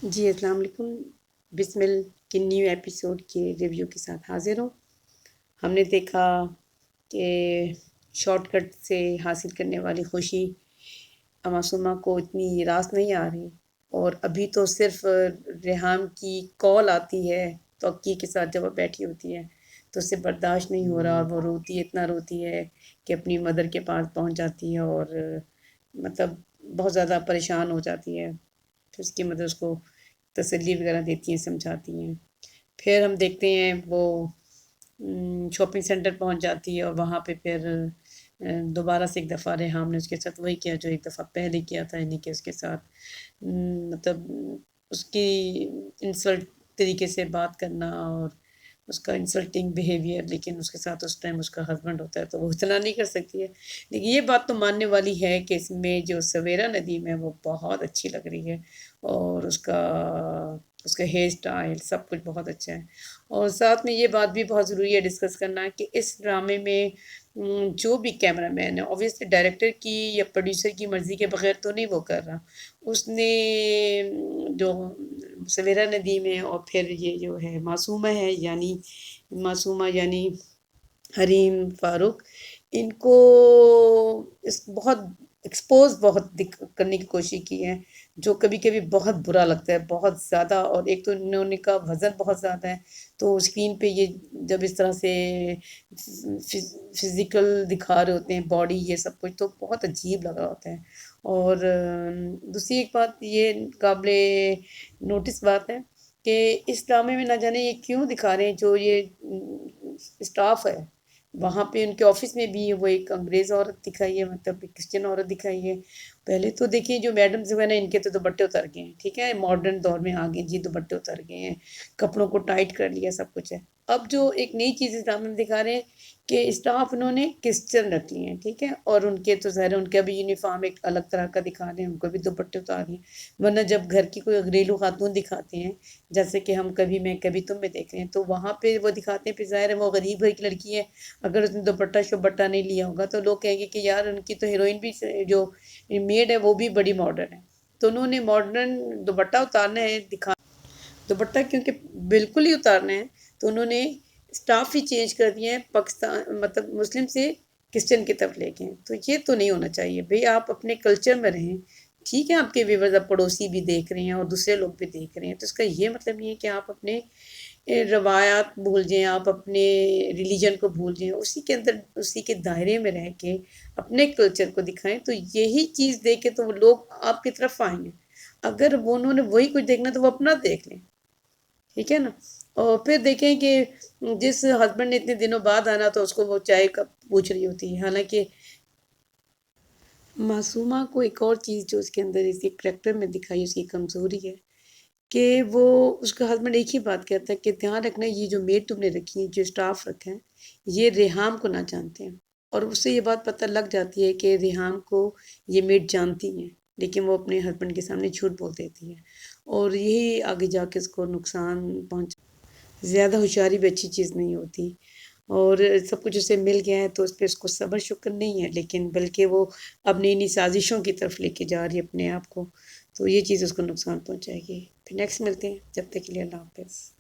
جی السلام علیکم۔ بسمل کے نیو ایپیسوڈ کے ریویو کے ساتھ حاضر ہوں۔ ہم نے دیکھا کہ شارٹ کٹ سے حاصل کرنے والی خوشی معصومہ کو اتنی راس نہیں آ رہی، اور ابھی تو صرف ریحام کی کال آتی ہے توقع کے ساتھ جب وہ بیٹھی ہوتی ہے تو اسے برداشت نہیں ہو رہا، اور وہ روتی اتنا روتی ہے کہ اپنی مدر کے پاس پہنچ جاتی ہے، اور مطلب بہت زیادہ پریشان ہو جاتی ہے۔ پھر اس کی مدر اس کو تسلی وغیرہ دیتی ہیں، سمجھاتی ہیں۔ پھر ہم دیکھتے ہیں وہ شاپنگ سینٹر پہنچ جاتی ہے، اور وہاں پہ پھر دوبارہ سے ایک دفعہ ریحام نے اس کے ساتھ وہی کیا جو ایک دفعہ پہلے کیا تھا، یعنی کہ اس کے ساتھ مطلب اس کی انسلٹ طریقے سے بات کرنا اور اس کا انسلٹنگ بیہیویئر، لیکن اس کے ساتھ اس ٹائم اس کا ہسبینڈ ہوتا ہے تو وہ اتنا نہیں کر سکتی ہے۔ لیکن یہ بات تو ماننے والی ہے کہ اس میں جو سویرا ندیم ہے وہ بہت اچھی لگ رہی ہے، اور اس کا ہیئر اسٹائل سب کچھ بہت اچھا ہے۔ اور ساتھ میں یہ بات بھی بہت ضروری ہے ڈسکس کرنا کہ اس ڈرامے میں جو بھی کیمرہ مین ہے، اوبویسلی ڈائریکٹر کی یا پروڈیوسر کی مرضی کے بغیر تو نہیں وہ کر رہا۔ اس نے جو سویرا ندیم ہے اور پھر یہ جو ہے معصومہ یعنی حریم فاروق، ان کو بہت ایکسپوز کرنے کی کوشش کی ہے، جو کبھی کبھی بہت برا لگتا ہے، بہت زیادہ۔ اور ایک تو انہوں کا وزن بہت زیادہ ہے، تو اسکرین پہ یہ جب اس طرح سے فزیکل دکھا رہے ہوتے ہیں باڈی یہ سب کچھ، تو بہت عجیب لگ رہا ہوتا ہے۔ اور دوسری ایک بات یہ قابل نوٹس بات ہے کہ اس ڈرامے میں نہ جانے یہ کیوں دکھا رہے ہیں، جو یہ اسٹاف ہے وہاں پہ ان کے آفس میں بھی وہ ایک انگریز عورت دکھائی ہے، مطلب ایک کرسچن عورت دکھائی ہے۔ پہلے تو دیکھیں جو میڈمز ہوئے نا، ان کے تو دوپٹے اتر گئے ہیں، ٹھیک ہے، ماڈرن دور میں آ گئے جی، دوپٹے اتر گئے ہیں، کپڑوں کو ٹائٹ کر لیا، سب کچھ ہے۔ اب جو ایک نئی چیز اس ڈرامے میں دکھا رہے ہیں کہ اسٹاف انہوں نے کرسچن رکھ لیے ہیں، ٹھیک ہے، اور ان کے تو ظاہر ان کا بھی یونیفارم ایک الگ طرح کا دکھا رہے ہیں، ان کو بھی دوپٹے اتار رہے ہیں۔ ورنہ جب گھر کی کوئی گھریلو خاتون دکھاتے ہیں، جیسے کہ ہم کبھی میں کبھی تم میں دیکھ رہے ہیں، تو وہاں پہ وہ دکھاتے ہیں، پھر ظاہر ہے وہ غریب گھر کی لڑکی ہے، اگر اس نے دوپٹہ شپٹہ نہیں لیا ہوگا تو لوگ کہیں گے کہ یار ان کی تو ہیروئن بھی جو میڈ ہے وہ بھی بڑی ماڈرن ہے۔ تو انہوں نے ماڈرن دوپٹہ اتارنا ہے، دوپٹہ کیونکہ بالکل ہی اتارنا ہے، تو انہوں نے اسٹاف ہی چینج کر دیا ہے، پاکستان مطلب مسلم سے کرسچن کی طرف لے کے ہیں۔ تو یہ تو نہیں ہونا چاہیے بھئی، آپ اپنے کلچر میں رہیں، ٹھیک ہے، آپ کے ویورز اب پڑوسی بھی دیکھ رہے ہیں اور دوسرے لوگ بھی دیکھ رہے ہیں، تو اس کا یہ مطلب نہیں ہے کہ آپ اپنے روایات بھول جائیں، آپ اپنے ریلیجن کو بھول جائیں، اسی کے اندر اسی کے دائرے میں رہ کے اپنے کلچر کو دکھائیں، تو یہی چیز دیکھ کے تو وہ لوگ آپ کی طرف آئیں گے۔ اگر وہ انہوں نے وہی کچھ دیکھنا تو وہ اپنا دیکھ لیں، ٹھیک ہے نا۔ اور پھر دیکھیں کہ جس ہسبینڈ نے اتنے دنوں بعد آنا تو اس کو وہ چائے کب پوچھ رہی ہوتی ہے، حالانکہ معصومہ کو ایک اور چیز جو اس کے اندر اس کے کریکٹر میں دکھائی، اس کی کمزوری ہے کہ وہ اس کا ہسبینڈ ایک ہی بات کہتا ہے کہ دھیان رکھنا یہ جو میڈ تم نے رکھی ہے، جو اسٹاف رکھا ہے، یہ ریحام کو نہ جانتے ہیں۔ اور اس سے یہ بات پتہ لگ جاتی ہے کہ ریحام کو یہ میڈ جانتی ہیں، لیکن وہ اپنے ہسبینڈ کے سامنے جھوٹ بول دیتی ہے، اور یہی آگے جا کے اس کو نقصان پہنچ۔ زیادہ ہوشیاری بھی اچھی چیز نہیں ہوتی، اور سب کچھ اسے مل گیا ہے تو اس پہ اس کو صبر شکر نہیں ہے، لیکن بلکہ وہ اب نئی نئی سازشوں کی طرف لے کے جا رہی ہے اپنے آپ کو، تو یہ چیز اس کو نقصان پہنچائے گی۔ پھر نیکسٹ ملتے ہیں، جب تک کے لیے اللہ حافظ۔